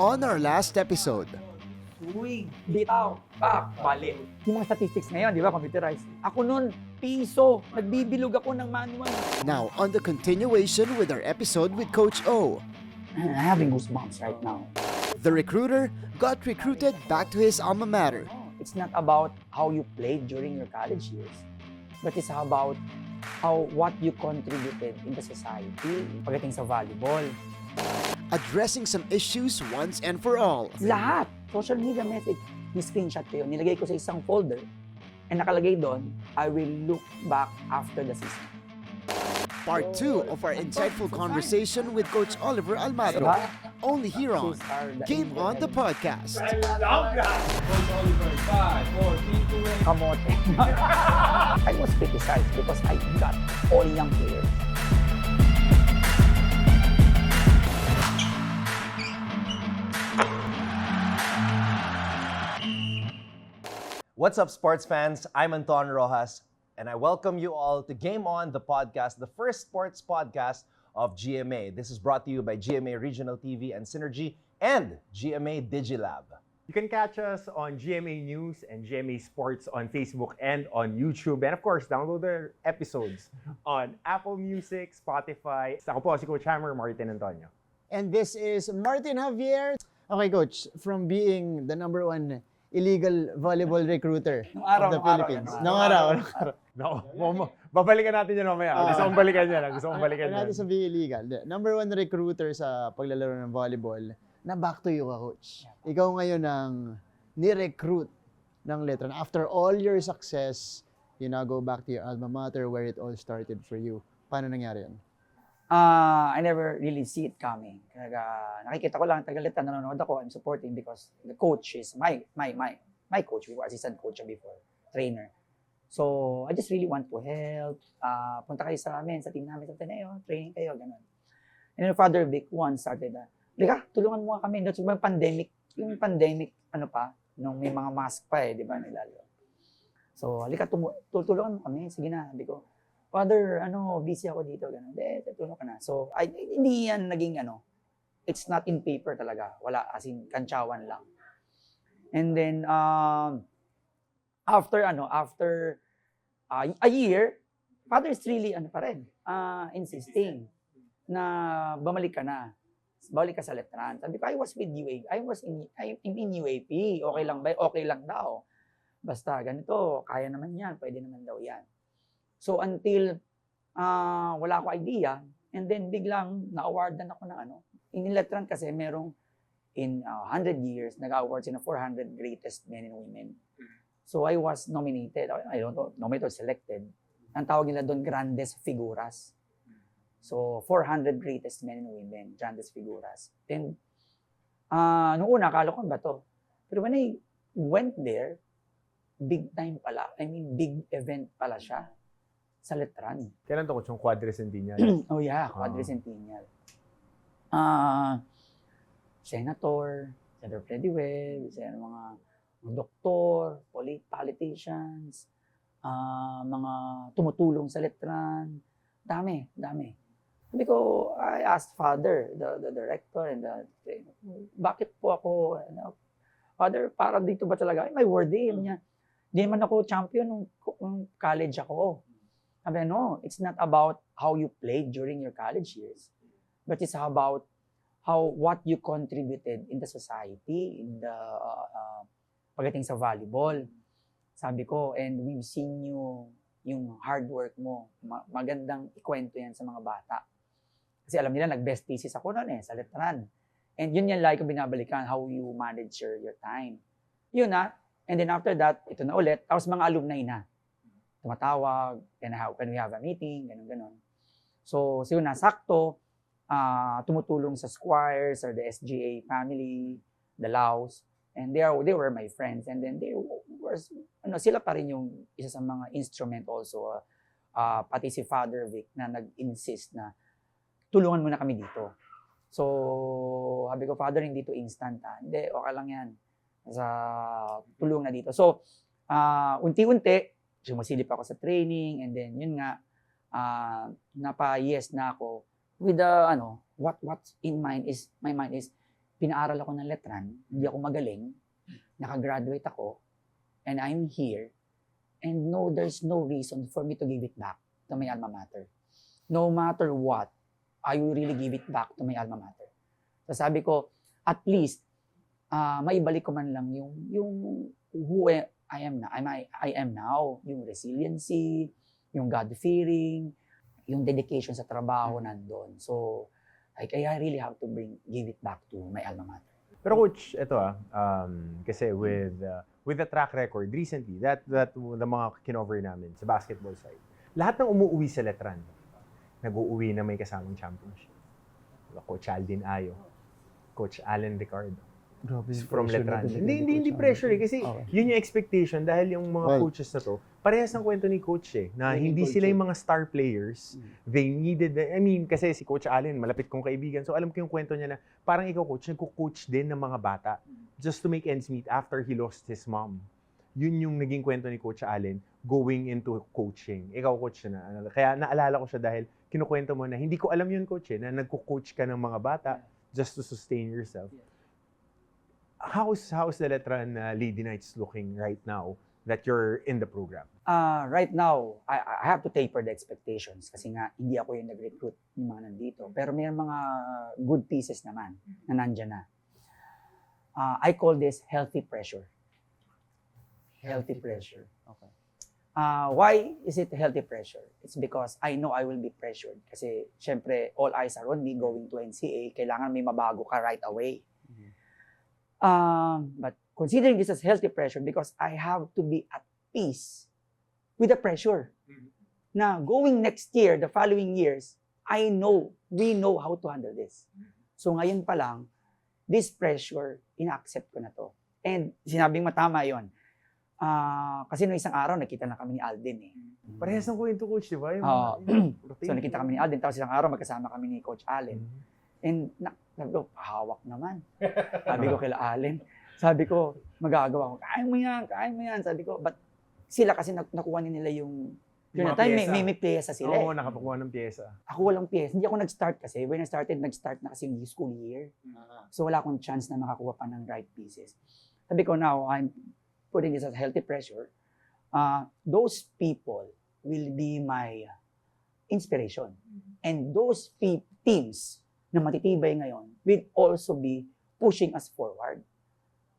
On our last episode, Uy, bitaw, bali. Yung mga statistics ngayon, di ba, computerized. Ako nun, piso, nagbibilog ako ng manual. now on the continuation with our episode with Coach O. I'm having goosebumps right now. The recruiter got recruited back to his alma mater. It's not about how you played during your college years, but it's about what you contributed in the society pagdating sa volleyball. Addressing some issues once and for all. Lahat, social media message, ni-screenshot ko yun, nilagay ko sa isang folder, and nakalagay doon, I will look back after the season. Part 2 of our insightful conversation with Coach Oliver Almagro. Diba? Only here on These are the Game On the Podcast. Coach Oliver, 5, 4, 3, 2, 1. Kamote. I was criticized because I got all young players. What's up, sports fans? I'm Anton Rojas, and I welcome you all to Game On, the podcast, the first sports podcast of GMA. This is brought to you by GMA Regional TV and Synergy and GMA Digilab. You can catch us on GMA News and GMA Sports on Facebook and on YouTube. And of course, download their episodes on Apple Music, Spotify. Ako po si Coach Hammer, Martin Antonio. And this is Martin Javier. Okay, Coach, from being the number one illegal volleyball recruiter of the Philippines. Nung araw. No, babalikan natin yan mamaya. Gusto kong balikan yan. Gusto kong balikan Natin yan. sabihin illegal. Number one recruiter sa paglalaro ng volleyball, na back to you ka, Coach. Ikaw ngayon ang ni-recruit ng Letran. After all your success, you now go back to your alma mater where it all started for you. Paano nangyari yan? I never really see it coming. Kaya nakikita ko lang Tagalitan, nanonood ako, I'm supporting because the coach is my coach before, assistant coach before, trainer. So, I just really want to help. Punta kayo sa amin, sa team namin, sa Ateneo, training kayo, ganun. And then Father Vic once started Lika, tulungan mo kami. That's yung pandemic, nung may mga mask pa di ba, nilalo. So, lika, tulungan mo kami. Sige na, sabi ko, Father, busy ako dito, gano'n. Tulong ka na. So, hindi yan naging it's not in paper talaga. Wala, as in, kantsawan lang. And then, after a year, Father is really, insisting na bumalik ka na. Balik ka sa Letran. Sabi ko, I was in UAP. Okay lang ba? Okay lang daw. Basta, ganito, kaya naman yan. Pwede naman daw yan. So until wala ko idea, and then biglang na-awardan ako ng In Letran kasi merong in 100 years, nag-award sila 400 greatest men and women. So I was nominated, I don't know, nominated or selected. Ang tawag nila doon, Grandes Figuras. So 400 greatest men and women, Grandes Figuras. Then, nung una, akala ko ba to? Pero when I went there, big time pala. I mean, big event pala siya. Sa Letran. Kailan to, Coach? Yung quadricentennial? Oh yeah, quadricentennial. Senator Freddy Webb, mga doktor, politicians, mga tumutulong sa Letran. Dami. Sabi ko, I asked Father, the director, and bakit po ako, Father, para dito ba talaga? Ay, may word niya. Di naman ako champion nung college ako. Sabi, no, it's not about how you played during your college years, but it's about what you contributed in the society, in the pagdating sa volleyball. Sabi ko, and we've seen yung hard work mo. Magandang ikwento yan sa mga bata. Kasi alam nila, nag-best thesis ako noon sa Letran. And yun yan like ko binabalikan, how you manage your time. Yun na. And then after that, ito na ulit. Tapos mga alumni na. Tumatawag, can we have a meeting, ganun. So yun na, sakto, tumutulong sa Squires or the SGA family, the Laos, and they were my friends, and then they were, sila pa rin yung isa sa mga instrument also, pati si Father Vic na nag-insist na tulungan mo na kami dito. So, sabi ko, Father, hindi to instant Hindi, okay lang yan. Tulong na dito. So, unti-unti, sumasilip ako sa training, and then yun nga, napa-yes na ako with what's in my mind is pinaaral ako ng letran, hindi ako magaling, nakagraduate ako, and I'm here, and no, there's no reason for me to give it back to my alma mater. No matter what, I will really give it back to my alma mater. So sabi ko, at least, maibalik ko man lang yung who I am na. I am now, yung resiliency, yung God-fearing, yung dedication sa trabaho nandun. So, I really have to give it back to my alma mater. Pero coach, ito kasi with the track record recently, that the mga kinover namin sa basketball side, lahat ng umuwi sa Letran, nag-uuwi na may kasamang championship. Coach Aldin Ayo, Coach Allen Ricardo, Grabe yung from pressure Letran. na binigay ni Hindi Coach pressure Allen. kasi Okay. yun yung expectation dahil yung mga Well, coaches na to, parehas ng kwento ni coach na Winning hindi sila culture. yung mga star players. They needed, kasi si Coach Allen, malapit kong kaibigan. So alam ko yung kwento niya na parang ikaw coach, nagko-coach din ng mga bata just to make ends meet after he lost his mom. Yun yung naging kwento ni Coach Allen going into coaching. Ikaw coach na. Kaya naalala ko siya dahil kinukwento mo na hindi ko alam yun coach na nagko-coach ka ng mga bata just to sustain yourself. How's the Letran Lady Knights looking right now that you're in the program? Right now, I have to taper the expectations kasi nga hindi ako yung nag-recruit ng mga nandito. Pero may mga good pieces naman na nandyan na. I call this healthy pressure. Healthy pressure. Okay. Why is it healthy pressure? It's because I know I will be pressured. Kasi syempre, all eyes are on me going to NCA. Kailangan may mabago ka right away. But considering this as healthy pressure because I have to be at peace with the pressure. Na going next year, the following years, we know how to handle this. So ngayon pa lang, this pressure, ina-accept ko na to. And sinabing matama yon. Kasi noong isang araw, nakita na kami ni Alden eh. Parehas ng kwento coach, di ba? Yung So nakita kami ni Alden, tapos isang araw magkasama kami ni Coach Allen. And sabi ko, pahawak naman. Sabi ko kila Allen. Sabi ko, magagawa ko. Kaya mo yan. Sabi ko, but sila kasi nakuha nila yung Yung mga time, pyesa. may pyesa sila Oo, eh. nakapakuha ng pyesa. Ako walang pyesa. Hindi ako nag-start kasi. When I started, nag-start na kasi yung school year. So wala akong chance na makakuha pa ng right pieces. Sabi ko, now, I'm putting this as healthy pressure. Those people will be my inspiration. And those teams na matitibay ngayon will also be pushing us forward.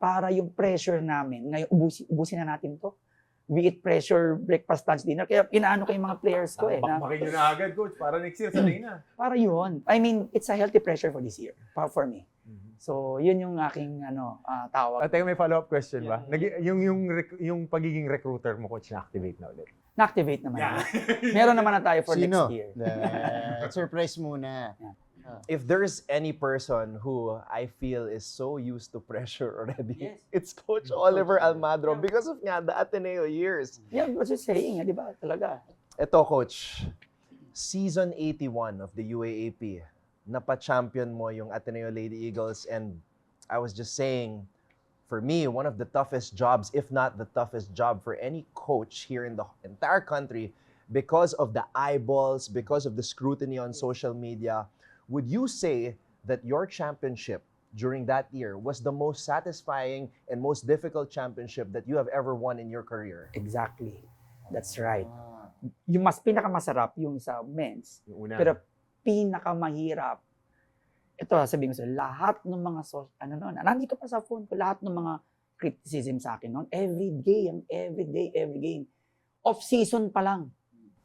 Para yung pressure namin, ngayon ubusin na natin to. Be it pressure, breakfast, lunch, dinner. Kaya inaano ko yung mga players ko eh. Bakbakin nyo na agad, coach. Para next year, sanay na. Para yun. I mean, it's a healthy pressure for this year. For me. So, yun yung aking tawag. Teka, may follow-up question ba? Yung pagiging recruiter mo, coach, na-activate na ulit. Na-activate naman. Meron naman na tayo for Sino? next year. Surprise muna. If there's any person who I feel is so used to pressure already, Yes. it's Coach Oliver Almadro because of nga the Ateneo years. Yeah, I was just saying, di ba? Talaga. Ito, Coach, season 81 of the UAAP, napa-champion mo yung Ateneo Lady Eagles, and I was just saying, for me, one of the toughest jobs, if not the toughest job for any coach here in the entire country, because of the eyeballs, because of the scrutiny on social media. Would you say that your championship during that year was the most satisfying and most difficult championship that you have ever won in your career? Exactly. That's right. Yung pinakamasarap yung sa men's. Yung una. Pero pinakamahirap, ito sabihin ko sa lahat ng mga nandito pa sa phone ko, lahat ng mga criticism sa akin noon, every game. Off-season pa lang.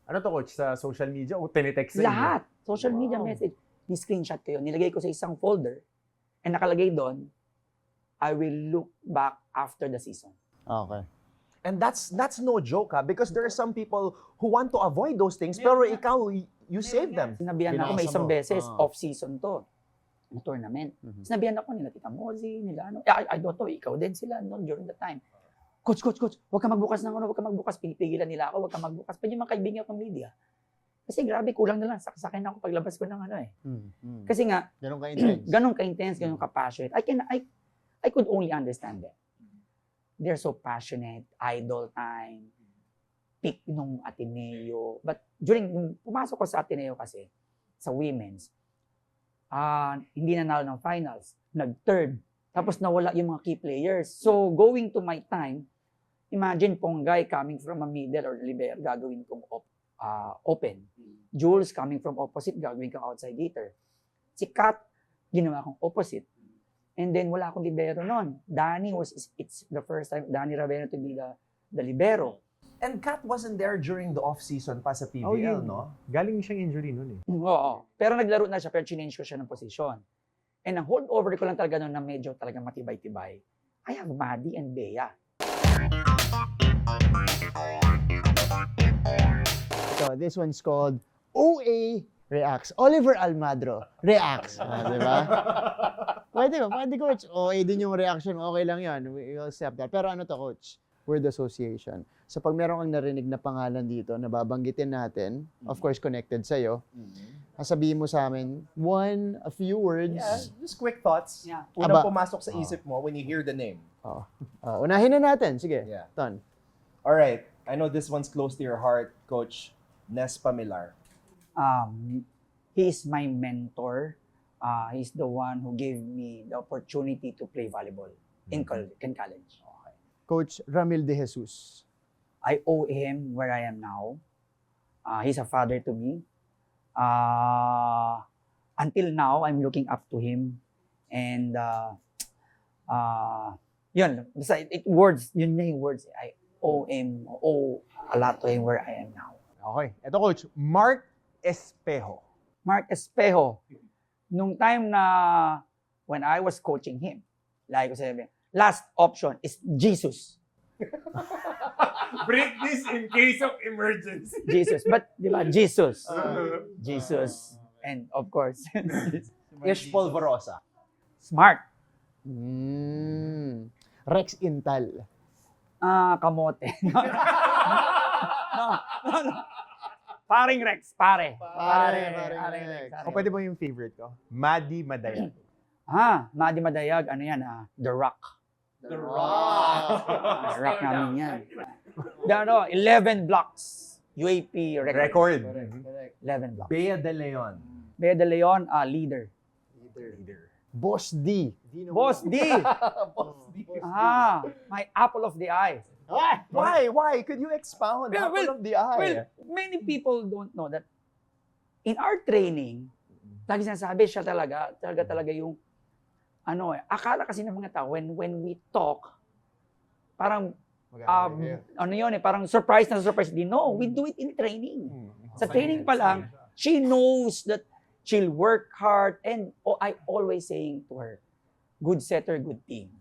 Ano to, coach? Sa social media o tinitext sa inyo? Lahat. Social media message. Ni-screenshot ko yun. Nilagay ko sa isang folder. And nakalagay doon, I will look back after the season. Okay. And that's no joke, because there are some people who want to avoid those things, pero ikaw, you save them. Sinabihan ako, may Binasa isang mo. beses, Ah. off-season to. Ng tournament. Mhm. Sinabihan ako nila, Tita Mozi, nila ano. I don't know, ikaw din sila noon during the time. Coach, huwag ka magbukas ng huwag ka magbukas. Pinipigilan nila ako, huwag ka magbukas. Pwede yung mga kaibigan ng media. Kasi grabe, kulang na lang. Saksakin ako paglabas ko ng Kasi nga, Ganun ka-intense. ganun ka-intense, ganun ka-passionate. I could only understand them. They're so passionate, idol time, peak nung Ateneo. But nung pumasok ko sa Ateneo kasi, sa women's, hindi nanalo ng finals, nag-third, tapos nawala yung mga key players. So, going to my time, imagine Ponggay coming from a middle or libero, gagawin kong open. Jules coming from opposite, gagawin kong outside hitter. Si Kat, ginawa kong opposite. And then, wala akong libero noon. It's the first time, Danny Ravena to be the libero. And Kat wasn't there during the off-season pa sa PBL, Oh, yun. no? Galing siyang injury nun eh. Oo. Pero naglaro na siya, pero change ko siya ng posisyon. And ang holdover ko lang talaga noon na medyo talaga matibay-tibay, I have Maddie and Bea. So, this one's called OA Reacts. Oliver Almadro Reacts. Di ba? Pwede coach. OA din yung reaction. Okay lang yan. We'll accept that. Pero ano to, coach? Word association. So, pag meron kang narinig na pangalan dito na babanggitin natin, of course, connected sa'yo, sasabihin mo sa amin, a few words. Yeah, just quick thoughts. Yeah. Unang Aba. pumasok sa isip mo when you hear the name. Unahin na natin. Sige, Yeah. Ton. All right. I know this one's close to your heart, Coach Nes Pamilar. He is my mentor. He's the one who gave me the opportunity to play volleyball in college. Coach Ramil De Jesus. I owe him where I am now. He's a father to me. Until now, I'm looking up to him. And yun, yun na yung words. I owe a lot to him where I am now. Okay. Ito, Coach. Mark Espejo. Mark Espejo, nung time na when I was coaching him, like ko sabi, last option is Jesus. Break this in case of emergency. Jesus. But, di ba, Jesus. Jesus. And of course, Ish Polvorosa. smart. Rex Intal. Kamote. No. Paring Rex, pare. Paring Rex. O pwede ba yung favorite ko? Maddie Madayag. Madi Madayag, ano yan, The Rock. The Rock. The Rock namin yan. 11 blocks. UAP record. 11 blocks. Bea De Leon. Bea De Leon, leader. Boss D. Boss D. My apple of the eye. Why? Could you expound? Yeah, Apple of the eye. Well, many people don't know that in our training, lagi sinasabi siya talaga yung akala kasi ng mga tao when we talk, parang parang surprise na surprise din. No, we do it in training. Sa training pa lang, she knows that she'll work hard and I always saying to her, good setter, good team.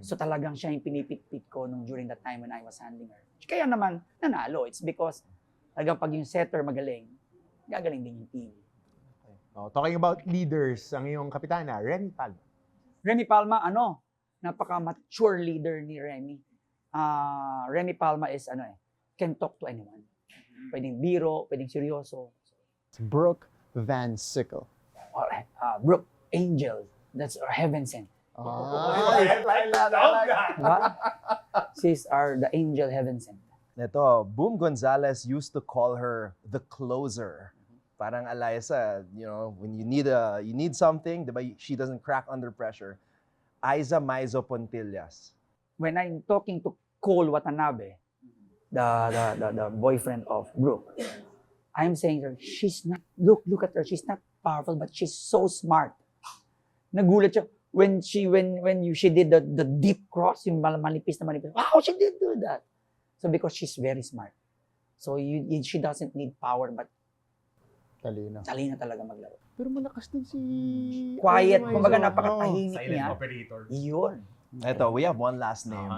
So talagang siya yung pinipit-pit ko during that time when I was handling her. Kaya naman, nanalo. It's because talagang pag yung setter magaling, gagaling din yung team. Talking about leaders, ang iyong kapitana, Remy Palma. Remy Palma, napaka-mature leader ni Remy. Remy Palma is, can talk to anyone. Pwedeng biro, pwedeng seryoso. Brooke Van Sickle. Brooke Angel, that's our heaven sent. I love that. Diba? She's the angel heaven sent. Neto, Boom Gonzalez used to call her the closer. Parang Eliza, when you need something, diba, she doesn't crack under pressure. Aiza Maizo Pontillas. When I'm talking to Cole Watanabe, the boyfriend of Brooke, I'm saying to her, she's not, look at her, she's not powerful, but she's so smart. Nagulat siya. When she did the deep cross, yung manipis, wow, she did do that. So because she's very smart. So she doesn't need power, but talino talaga maglaro. Pero malakas din si... Quiet, kumbaga napakatahimik Silent niya. operator. Yun. Ito, we have one last name.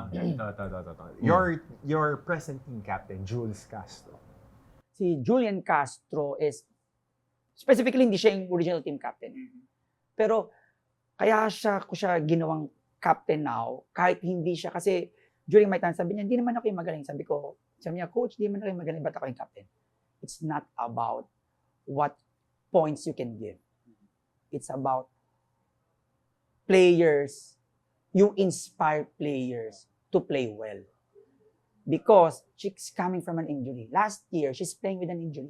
Your present team captain, Jules Castro. Si Julian Castro is, specifically hindi siya yung original team captain. Pero kaya ko siya ginawang captain now, kahit hindi siya, kasi during my time, sabi niya, hindi naman ako yung magaling. Sabi niya, coach, hindi naman ako yung magaling, ba't ako yung captain? It's not about what points you can give. It's about players, you inspire players to play well. Because she's coming from an injury. Last year, she's playing with an injury.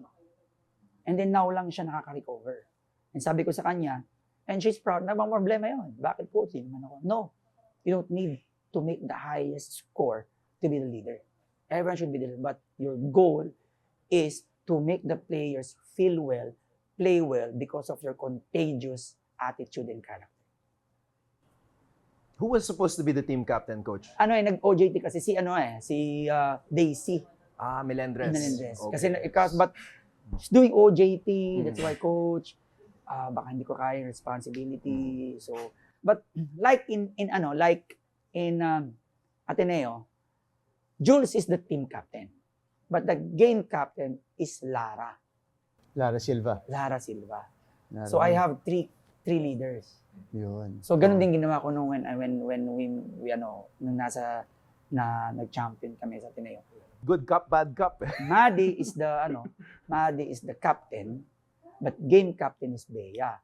And then now lang siya nakaka-recover. And sabi ko sa kanya, And she's proud. Nabang problema yun. Bakit coach? Hindi naman ako. No. You don't need to make the highest score to be the leader. Everyone should be the leader. But your goal is to make the players feel well, play well because of your contagious attitude and character. Who was supposed to be the team captain, coach? Nag-OJT kasi si Daisy Melendres. Melendres. Okay. But she's doing OJT, that's why coach, baka hindi ko kaya yung responsibility. So, but like in Ateneo, Jules is the team captain. But the game captain is Lara Silva. Silva. So I have three leaders. Yun. So ganun din ginawa ko nung when we nung nag-champion kami sa Ateneo. Good cup, bad cup. Madi is the captain, but game captain is Bea.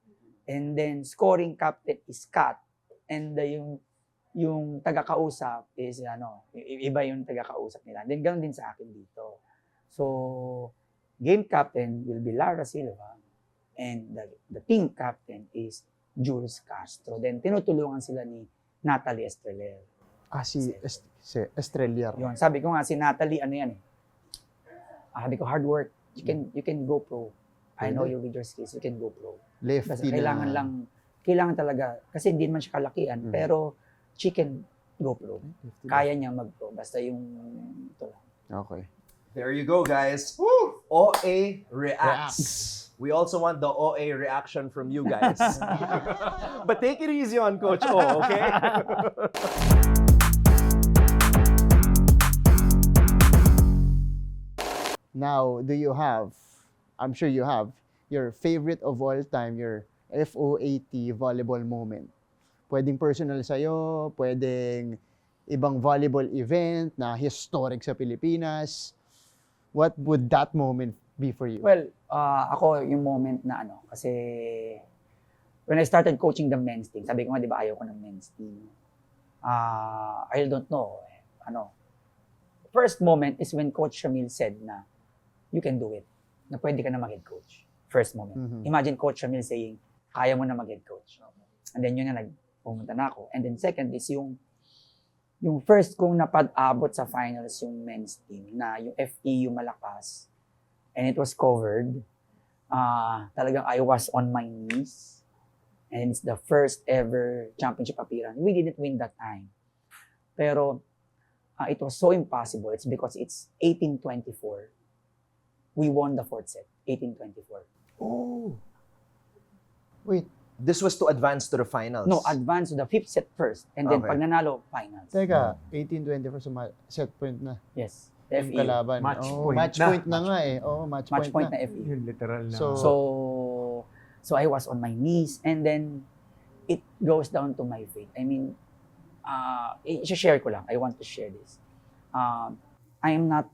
And then scoring captain is Kat. And yung taga-kausap is iba yung taga-kausap nila. Then ganoon din sa akin dito. So game captain will be Lara Silva and the team captain is Jules Castro. Then tinutulungan sila ni Natalie Estreler. Si Estrellar. Yun, sabi ko nga si Natalie sabi ko hard work, you can go pro. I know your leader skills, you can go pro. Lefty Kasi kailangan talaga kasi hindi naman siya kalakian, pero she can go pro. Kaya niya mag-pro basta yung ito lang. Okay. There you go, guys. Woo! OA reacts. We also want the OA reaction from you guys. But take it easy on Coach O, okay? Now, do you have, I'm sure you have, your favorite of all time, your FOAT volleyball moment? Pwedeng personal sa'yo, pwedeng ibang volleyball event na historic sa Pilipinas. What would that moment be for you? Well, ako yung moment na kasi when I started coaching the men's team, sabi ko nga, di ba, ayaw ko ng men's team. I don't know. First moment is when Coach Shamil said na, you can do it. Na pwede ka na mag-head coach. First moment. Mhm. Imagine Coach Shamil saying, kaya mo na mag-head coach. And then yun na pumunta na ako. And then second is yung first kong napag-abot sa finals yung men's team na yung FEU Malakas. And it was covered. Talagang I was on my knees. And it's the first ever championship appearance. We didn't win that time. Pero it was so impossible. It's because it's 18-24. We won the fourth set, 18-24. Oh. Wait, This was to advance to the finals. No, advance to the fifth set first. And then Okay. pag nanalo, finals. teka, 18-24 set point na. Yes. Yung FEU. kalaban. Match Oh, point match na. point na nga eh. Oh, match Match point na. na FEU. Yung literal na. So I was on my knees and then it goes down to my faith. I mean, i-share ko lang. I want to share this. I am not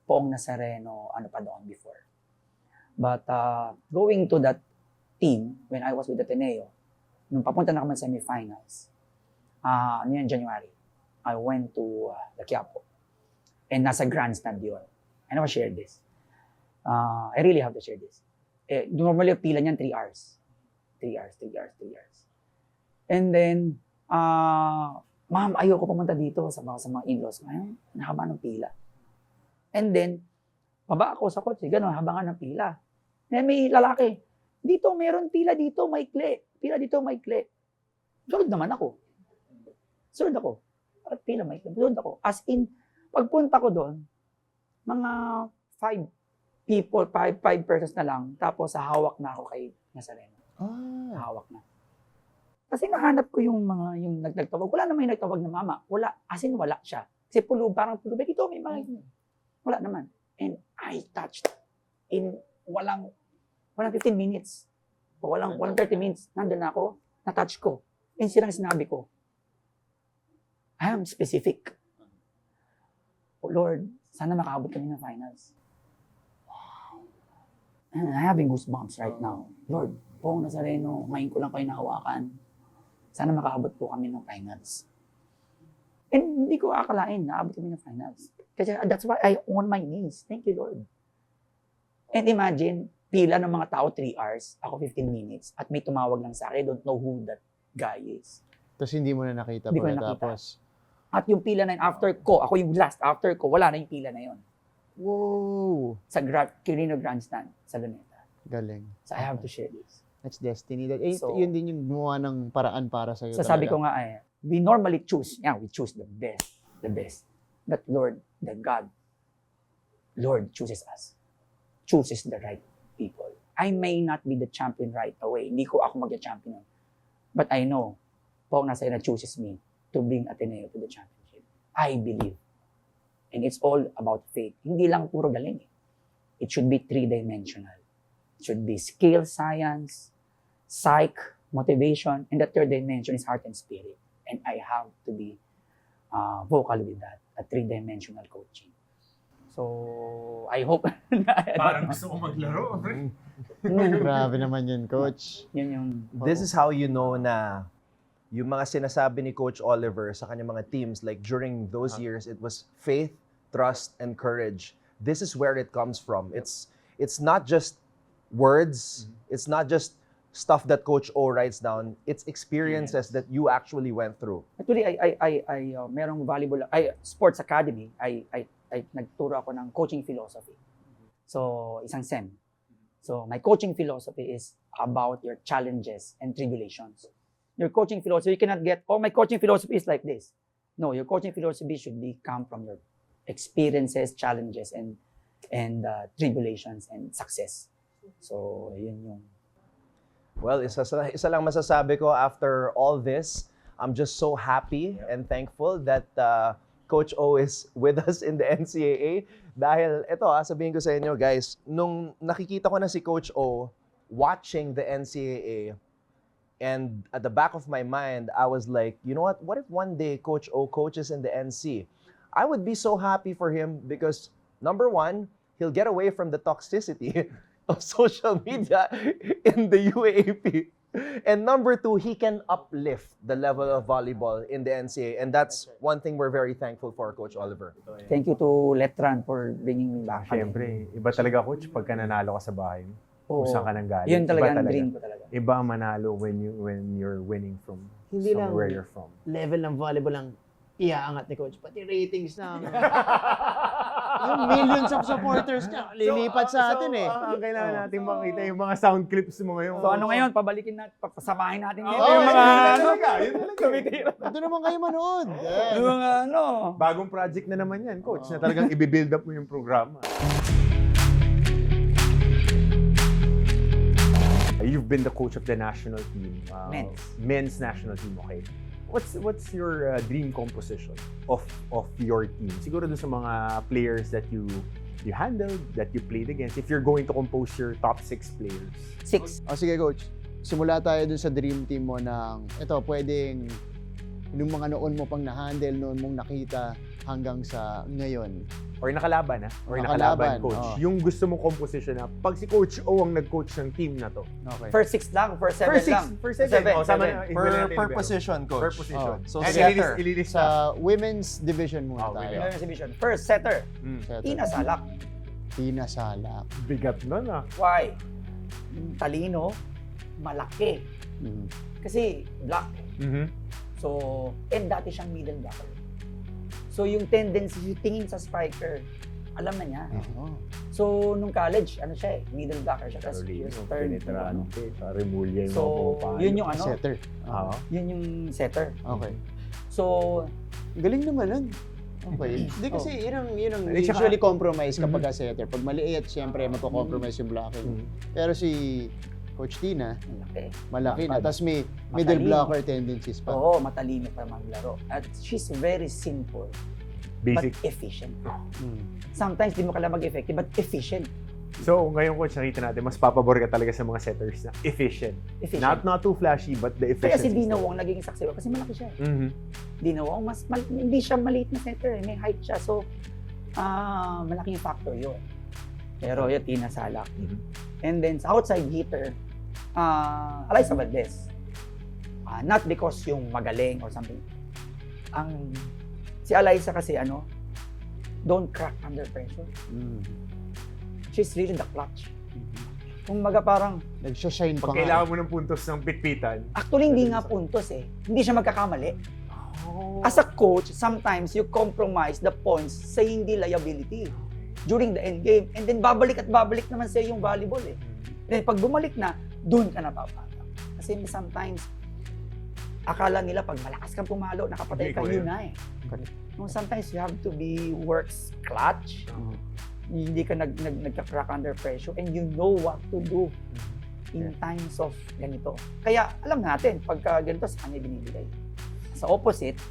Pong Nazareno, pa doon before. But going to that team, when I was with Ateneo, nung papunta na kami sa semifinals, January, I went to the Quiapo. And nasa grandstand yun. And I will share this. I really have to share this. Normally, pila niyan 3 hours. 3 hours. And then, ma'am, ayoko pumunta dito sa mga in-laws. Ayun, nahaba ng pila. And then, baba ako sa kotse, gano'n, habangan ng pila. May lalaki, dito, meron pila dito, maikli. Pila dito, maikli. Sunod naman ako. At pila, maikli. Sunod ako. As in, pagpunta ko doon, mga 5 persons na lang, tapos hawak na ako kay Nazareno. Hawak na. Kasi nahanap ko yung nagtawag. Wala naman yung nagtawag na mama. Wala. As in, wala siya. Kasi parang pulub. Dito, may mga. Wala naman. And I touched in walang 15 minutes. O walang 30 minutes. Nandun na ako. Na-touch ko. And silang sinabi ko, I am specific. Oh Lord, sana makaabot kami ng finals. And I'm having goosebumps right now. Lord, Pong Nazareno, ngayon ko lang kayo nahawakan. Sana makaabot po kami ng finals. And hindi ko akalain na abot kami ng finals. Kasi that's why I on my knees. Thank you, Lord. And imagine, pila ng mga tao 3 hours, ako 15 minutes, at may tumawag lang sa akin, I don't know who that guy is. Tapos hindi mo na nakita Hindi ko na pagkatapos. At yung pila na yun, after ko, ako yung last after ko, wala na yung pila na yun. Wow! Sa Quirino Grandstand, sa Luneta. Galing. So I have to share this. That's destiny. So- Yun din yung gumawa ng paraan para sa'yo. So sabi talaga. ko nga, we normally choose, we choose the best. But Lord, the God, Lord chooses us. Chooses the right people. I may not be the champion right away. Hindi ko ako mag-champion. But I know, Pong nasa na chooses me to bring Ateneo to the championship. I believe. And it's all about faith. Hindi lang puro galing. It should be 3-dimensional. It should be skill, science, psych, motivation, and the 3rd dimension is heart and spirit. And I have to be vocal with that, a 3-dimensional coaching. So, I hope Parang gusto ko maglaro. Grabe naman yun, coach. yun yung... This is how you know na yung mga sinasabi ni Coach Oliver sa kanyang mga teams, like during those years, it was faith, trust, and courage. This is where it comes from. It's not just words. It's not just stuff that Coach O writes down. It's experiences that you actually went through. Actually, merong volleyball, sports academy, I nagturo ako ng coaching philosophy. So, isang SEM. So, my coaching philosophy is about your challenges and tribulations. Your coaching philosophy, you cannot get, my coaching philosophy is like this. No, your coaching philosophy should come from your experiences, challenges, and tribulations and success. So, yun yung... Well, isa lang masasabi ko after all this, I'm just so happy and thankful that Coach O is with us in the NCAA. Dahil ito, sabihin ko sa inyo guys, nung nakikita ko na si Coach O watching the NCAA, and at the back of my mind, I was like, you know what if one day Coach O coaches in the NC? I would be so happy for him because, number one, he'll get away from the toxicity of social media in the UAAP. And number two, he can uplift the level of volleyball in the NCAA. And that's one thing we're very thankful for, Coach Oliver. Thank you to Letran for bringing me back. Siyempre, iba talaga, Coach, pagka nanalo ka sa bahay mo. Oo. Kung saan ka nang galing. Yun talaga Iba ang dream ko talaga. Iba ang manalo when you're winning from Hindi lang where you're from. level ng volleyball lang iaangat ni coach, pati ratings ng yung millions of supporters niya, lilipat sa atin eh. Ang kailangan natin makita yung mga sound clips mo ngayon. So ano ngayon, pabalikin natin, pasamahin natin dito Oo, yung mga yun talaga. Ito naman kayo manood. yung mga Bagong project na naman yan, Coach, na talagang i-build up mo yung programa. You've been the coach of the national team. Men's national team, okay. What's your dream composition of your team? Siguro dun sa mga players that you handled, that you played against, if you're going to compose your top 6 players. 6. O sige coach, simula tayo dun sa dream team mo ng, ito pwedeng yung mga noon mo pang na-handle, noon mong nakita hanggang sa ngayon. Or nakalaban, Or Nakalaban, nakalaban, coach. oo. Yung gusto mong composition na, pag si Coach O ang nag-coach ng team na to. Okay. First 6 lang, first 7 lang. First 7. Seven, Oh, sama seven. na, equivalent natin Per yung position, Coach. Per position. Oh. So, And setter. ililist na. Sa women's division muna Okay. tayo. Women's division. First setter, Setter. Tina Salak. Tina Salak. Bigat nun, Why? Talino, malaki. Mhm. Kasi black. So, and dati siyang middle blocker. So, yung tendency, yung tingin sa spiker, alam na niya. Oo. So, nung college, ano siya middle blocker siya. Tapos, Carolino, yung third. penetrante, Remulya yung So, mga pumapalo. yun yung Setter. Oo. yun yung setter. Okay. So, Galing naman nun. Okay. Hindi kasi yun ang Hindi, tsaka- usually compromise kapag setter. Pag maliit, siyempre mapo-compromise yung blocking. Pero si Coach Tina, malaki. malaki na. Matag- Tapos may middle matalino. blocker tendencies pa. Oo, matalino pa maglaro. At she's very simple, Basic. but efficient. Mm. Sometimes, di mo kailangan mag-effective, but efficient. So, ngayon, Coach, nakita natin, mas papabor ka talaga sa mga setters na efficient. Efficient. Not too flashy, but the Kaya si efficiency. Dina Wong naging successful kasi malaki siya. Mhm. Dina Wong, hindi siya maliit na setter. May height siya. So, malaking factor yun. Pero yun, Tina Salak. Mhm. And then, sa outside hitter, Alyssa Valdez. Not because yung magaling or something. Si Alyssa kasi, don't crack under pressure. Mm. She's really the clutch. Kumbaga parang, Nagsha-shine pa Pag nga. kailangan mo ng puntos ng pitpitan. actually hindi nga puntos eh. Hindi siya magkakamali. Oh. As a coach, sometimes you compromise the points sa hindi liability during the end game. And then babalik at babalik naman sa yung volleyball eh. Then pag bumalik na, doon ka napapatang. Kasi sometimes, akala nila pag malakas kang pumalo, nakapatay ka, Hindi ko yun na eh. No, sometimes you have to be works clutch. Hindi ka nagka-crack under pressure and you know what to do in times of ganito. Kaya alam natin, pagka ganito sa kanya binibigay. Sa opposite,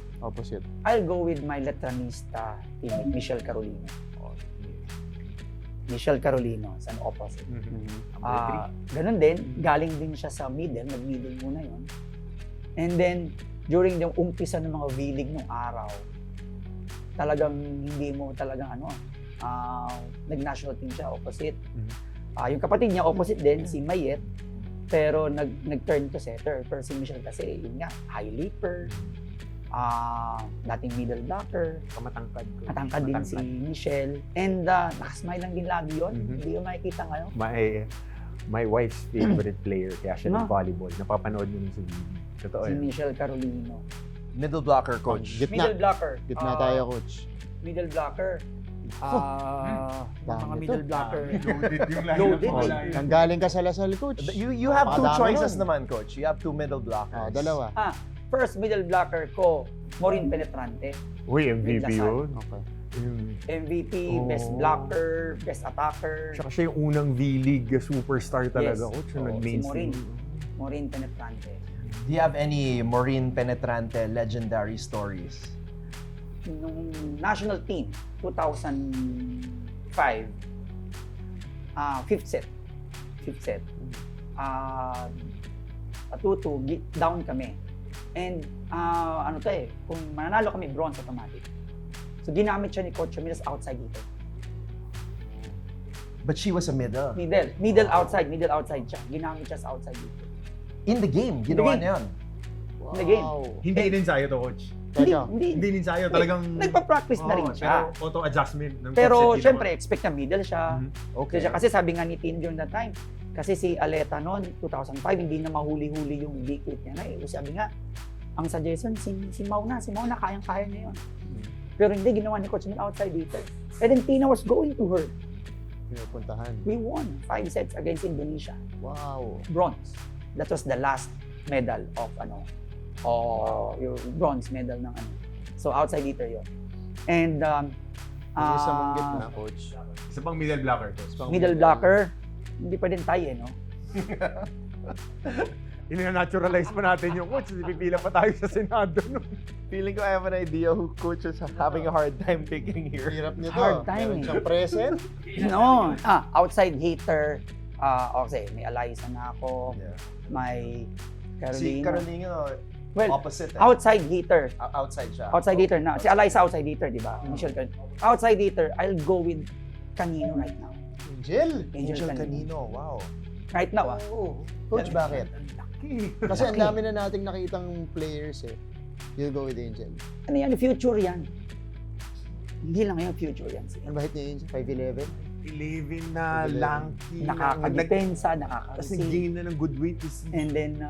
I'll go with my letranista teammate, Michelle Carolino. Michelle Carolino, sa opposite. Ganun din, galing din siya sa middle, nag-middle muna yon. And then, during yung umpisa ng mga V-League nung araw, talagang hindi mo talagang nag-national team siya, opposite. Yung kapatid niya, opposite din, si Mayet, pero nag-turn to setter. Pero si Michelle kasi, yun nga, high leaper, dating middle blocker, matangkad din si Michelle. And nakasmile lang din lagi yun. Hindi ko makikita ngayon. My wife's favorite player, kaya siya No. nag-volleyball. Napapanood mo sa video. Totoo Si yun. Michelle Carolino. Middle blocker, coach. Gitna. Middle blocker. Gitna tayo, coach. Middle blocker. Mga Dami middle to. blocker. Loaded yung Loaded. Nanggaling ka sa Lasal, coach. You have two Madami choices nun. naman, coach. You have two middle blockers. Dalawa. First middle blocker ko, Maureen Penetrante. Uy, MVP Lasal. yun. Okay. MVP, Oh. best blocker, best attacker. Tsaka siya yung unang V-League superstar talaga, Yes. coach. Yung Oo, nag-mainstream. si Maureen Penetrante. Do you have any Maureen Penetrante legendary stories? Nung national team, 2005, fifth set. Patuto, down kami. And kung mananalo kami, bronze automatic. So ginamit siya ni Coach Ramirez outside dito. But she was a middle. Middle outside siya. Ginamit siya sa outside dito. In the game, ginawa game. niya yun. In the game. Hindi ininsayo to, coach. Teka. Hindi ininsayo. Talagang... Nagpa-practice na rin siya. Pero auto-adjustment. ng Pero set, syempre, expect na middle siya. Okay. Kasi sabi nga ni Tin during that time, kasi si Aleta noon, 2005, hindi na mahuli-huli yung liquid niya na eh. Sabi nga, ang suggestion, si Mau na, kayang-kaya niya yun. Pero hindi, ginawa ni Coach Mil outside dito. And then Tina was going to her. Pinupuntahan. We won 5 sets against Indonesia. Wow. Bronze. That was the last medal of yung bronze medal ng So outside dito yun. And Yung isa mong gitna, coach. Isa pang middle blocker, coach. middle blocker, hindi pa din tayo no? Ina-naturalize pa natin yung coach. Pipila pa tayo sa Senado. No? Feeling ko I have an idea who coach is having a hard time picking here. Hirap nito. Hard time Meron eh. siyang present. No. Outside hitter, okay, may Eliza na ako, Yeah. may Si Carolina. Carolina, Well, opposite. outside hitter. Outside siya. Outside hitter na. Si Eliza outside hitter, di ba? Michelle Carolina. Outside hitter, I'll go with Canino right now. Angel Canino. Canino. Wow. Right now, Oo. Coach, bakit? Kasi ang dami na nating nakitang players eh. You'll go with Angel. Ano yan? Future yan. Hindi lang yung future yan. Ano ba hit ni Angel? 5'11"? 11 na, 11. lanky. Nakakadepensa, Tapos nakaka-receive. nag-gain na ng good weight. And then,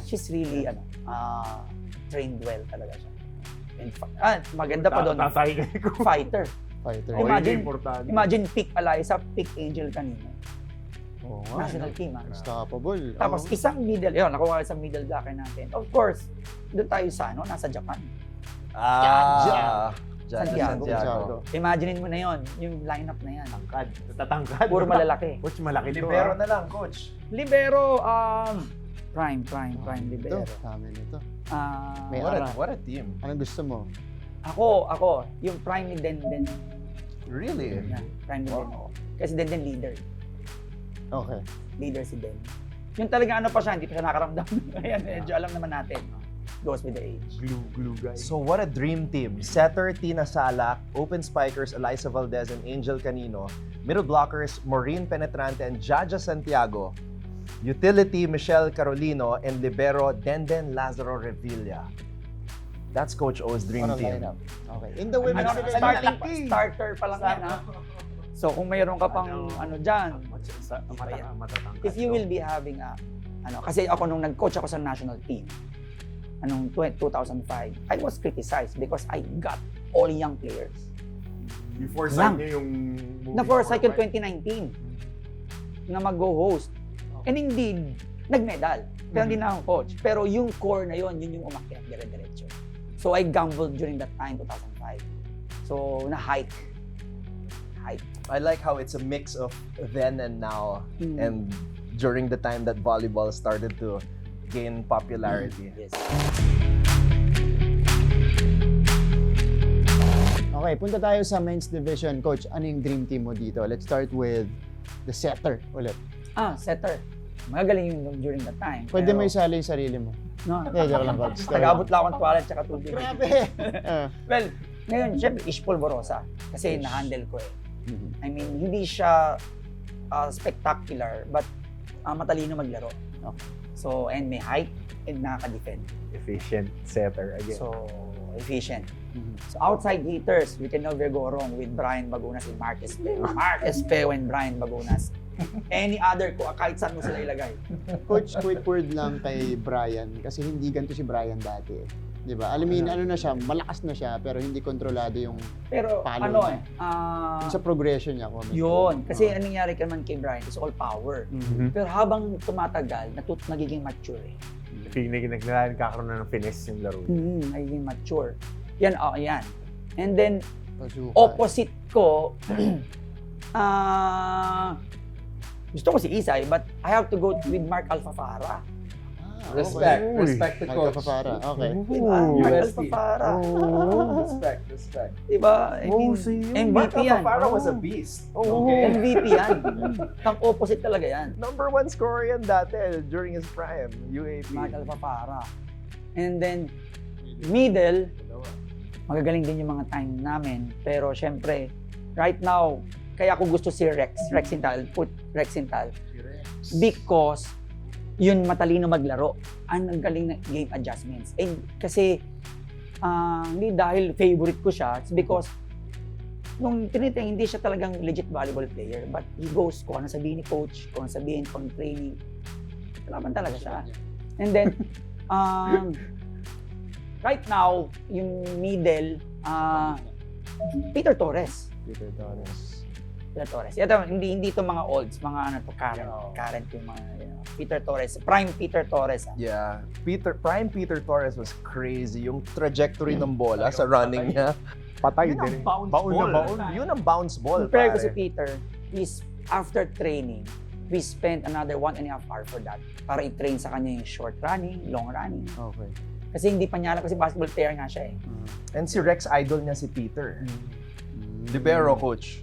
she's really, trained well talaga siya. And, maganda pa doon, Tatay ko. fighter. Fighter. Oh, Imagine- importante. Imagine pick Eliza, pick Angel kanino. Oo nga. National team, Unstoppable. Tapos Oo. isang middle, yun, nakuha sa middle blocker natin. Of course, doon tayo sa, nasa Japan. Santiago. Santiago. Imagine mo na yon, yung lineup na yan. Tangkad. Tatangkad. Puro malalaki. Coach, malaki to. Libero na lang, coach. Libero, prime libero. Ito, dami nito. May What a team. Anong gusto mo? Ako, yung prime ni Denden. Really? Yeah, prime ni Denden. Kasi Denden leader. Okay. Leader si Den. Yung talaga pa siya, hindi pa siya nakaramdam. Ayan, medyo alam naman natin. Goes with the age. Glue guy. So what a dream team. Setter, Tina Salak, open spikers, Eliza Valdez and Angel Canino, middle blockers, Maureen Penetrante and Jaja Santiago, utility, Michelle Carolino, and libero, Denden Lazaro Revilla. That's Coach O's dream Anong team. lineup? Okay. In the women's division. Starter pa lang yan, ha? So kung mayroon ka pang ano dyan, if you will be having kasi ako nung nag-coach ako sa national team, 2005, I was criticized because I got all young players. You foresight Lang. niyo yung moving Na-foresight yung forward. 2019 na mag-go-host. And indeed, nag-medal. Pero hindi na akong coach. Pero yung core na yun yung umakyat dire-diretso. So I gambled during that time, 2005. So na-hike. I like how it's a mix of then and now, Mm. and during the time that volleyball started to gain popularity. Yes. Okay, punta tayo sa men's division. Coach, ano yung dream team mo dito? Let's start with the setter ulit. Setter. Magagaling yun during that time. Pwede pero, mo isali yung sarili mo. No, Joke lang, Coach. Tagabot lang akong toilet tsaka tubig. Grabe! Well, ngayon, syempre, Ish Polvorosa. Kasi Ish. na-handle ko eh. Mhm. I mean, hindi siya spectacular, but matalino maglaro. Okay. So, and may height, and nakaka-defend. Efficient setter again. So, efficient. Mhm. So, outside hitters, we can never go wrong with Brian Bagunas and Mark Espe. Mark Espe and Brian Bagunas. Any other, kahit saan mo sila ilagay. Coach, quick word lang kay Brian kasi hindi ganito si Brian dati. Di ba? Alam mo yun, ano na siya, malakas na siya pero hindi kontrolado yung Pero, Follow ano niya. sa progression niya. comment ko. yun. Kasi anong nangyari ka naman kay Brian, it's all power. Mhm. Pero habang tumatagal, nagiging mature eh. Nagkakaroon na ng finesse yung laro. Nagiging mature. Yan, yan. And then, Pasukan. opposite ko, gusto ko si Isay, but I have to go with Mark Alfafara. Respect. Uy. Respect the Mark coach. Alfafara. Okay. Diba? Mark UST. Alfafara. Respect. Diba? I mean, Mark MVP yan. Alfafara was a beast. MVP yan. Ang opposite talaga yan. Number 1 scorer yan dati during his prime, UAP. Mark Alfafara. And then, middle, magagaling din yung mga time namin. Pero syempre, right now, kaya ako gusto si Rexintal, because yun matalino maglaro. Ang galing na game adjustments. And kasi, hindi dahil favorite ko siya, it's because nung tinitingnan, hindi siya talagang legit volleyball player. But he goes, kung ano sabihin ni coach, kung ano sabihin kung training, kalaban talaga siya. And then, right now, yung middle, Peter Torres. Ito, hindi to mga olds, mga ano to, current yung mga, Peter Torres, prime Peter Torres. Yeah. Prime Peter Torres was crazy. Yung trajectory ng bola sa running niya. Patay Yun ang din. bounce Baon ball. na baon. Yun ang bounce ball, Compare ko si pare. Peter, after training, we spent another 1.5 hours for that para i-train sa kanya yung short running, long running. Okay. Kasi hindi pa niya alam kasi basketball player nga siya eh. And si Rex idol niya si Peter. Libero, coach.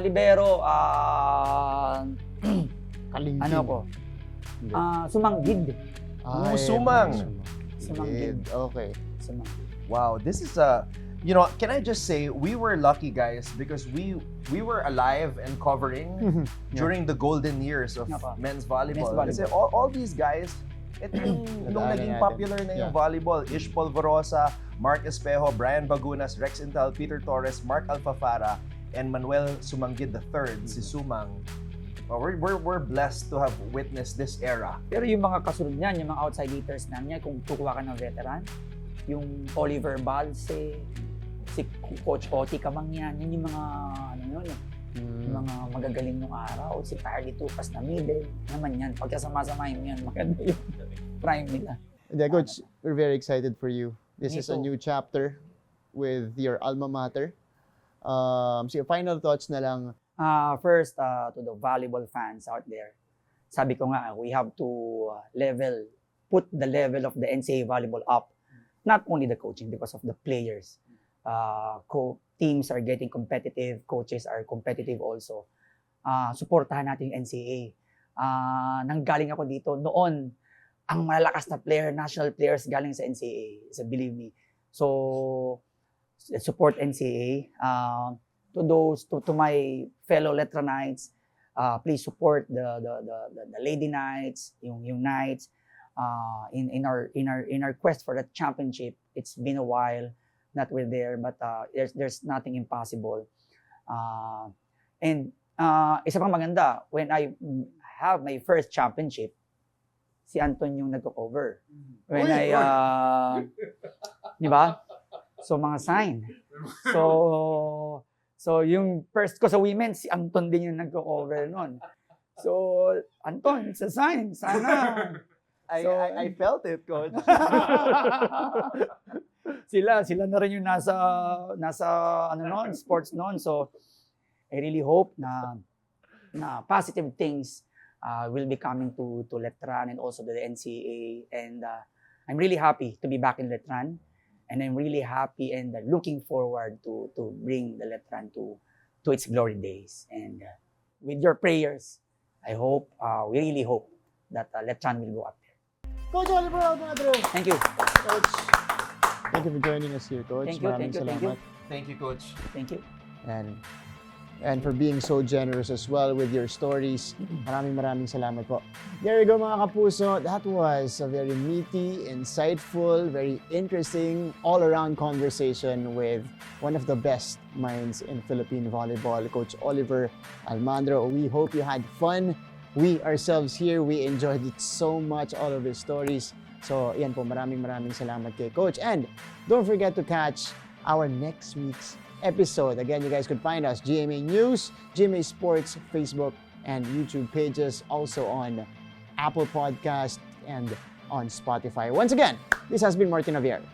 Libero, Kalingking. ano ko? Sumanggid. Ay, Sumang. Sumanggid. Okay. Sumanggid. Wow, this is can I just say, we were lucky, guys, because we were alive and covering during the golden years of Nako. men's volleyball. Men's Kasi all these guys, nung Nadaanan naging natin. popular na yung Yeah. volleyball, Ish Polvorosa, Mark Espejo, Brian Bagunas, Rex Intal, Peter Torres, Mark Alfafara, and Manuel Sumanggid III, si Sumang. Well, we're blessed to have witnessed this era. Pero yung mga kasunod niyan, yung mga outside hitters na niya, kung kukuha ka ng veteran, yung Oliver Balse, si Coach Oti Kamangyan, yun yung mga, ano yun, yung mga magagaling nung araw, si Pardy Tupas na middle, naman yan, pagkasama-samahin mo yan, maganda yung prime nila. Hindi, Coach, we're very excited for you. This Me is a too. new chapter with your alma mater. So, final thoughts na lang. First, to the volleyball fans out there, sabi ko nga, we have to put the level of the NCAA volleyball up. Not only the coaching, because of the players. Teams are getting competitive, coaches are competitive also. Suportahan natin yung NCAA. Nanggaling ako dito, noon, ang malalakas na player, national players galing sa NCAA. So believe me. So, support NCAA. To my fellow Letranites, please support the Lady Knights, yung Knights, in our quest for the championship. It's been a while that we're there, but there's nothing impossible. And isa pang maganda, when I have my first championship, si Anton yung nag-cover. When di ba? So, mga sign. So yung first ko sa women, si Anton din yung nag-cover nun. So, Anton, it's a sign. Sana. I felt it, Coach. sila na rin yung nasa sports noon. So, I really hope na positive things will be coming to Letran and also to the NCAA. And I'm really happy to be back in Letran. And I'm really happy and looking forward to bring the Letran to its glory days. And with your prayers, I hope, we really hope that Letran will go up there. Coach Oliver Almadro. Thank you. Coach, thank you for joining us here, Coach. Thank you, Maraming thank you. salamat. Thank you, Coach. Thank you. And for being so generous as well with your stories. Maraming salamat po. There you go, mga kapuso. That was a very meaty, insightful, very interesting, all-around conversation with one of the best minds in Philippine volleyball, Coach Oliver Almandro. We hope you had fun. We ourselves here, we enjoyed it so much, all of his stories. So, yan po, maraming salamat kay Coach. And don't forget to catch our next week's episode. Again, you guys could find us GMA News, GMA Sports, Facebook, and YouTube pages, also on Apple Podcast and on Spotify. Once again, this has been Martin Javier.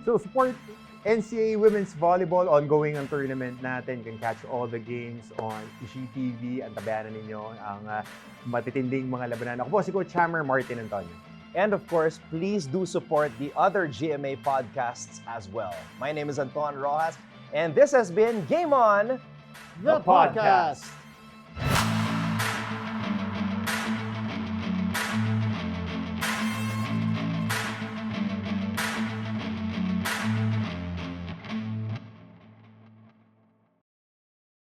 So support NCAA Women's Volleyball. Ongoing ang tournament natin. You can catch all the games on GTV. Antabayanan ninyo ang matitinding mga labanan. Ako po si Coach Hammer, Martin Antonio. And of course, please do support the other GMA podcasts as well. My name is Anton Rojas, and this has been Game On, The podcast.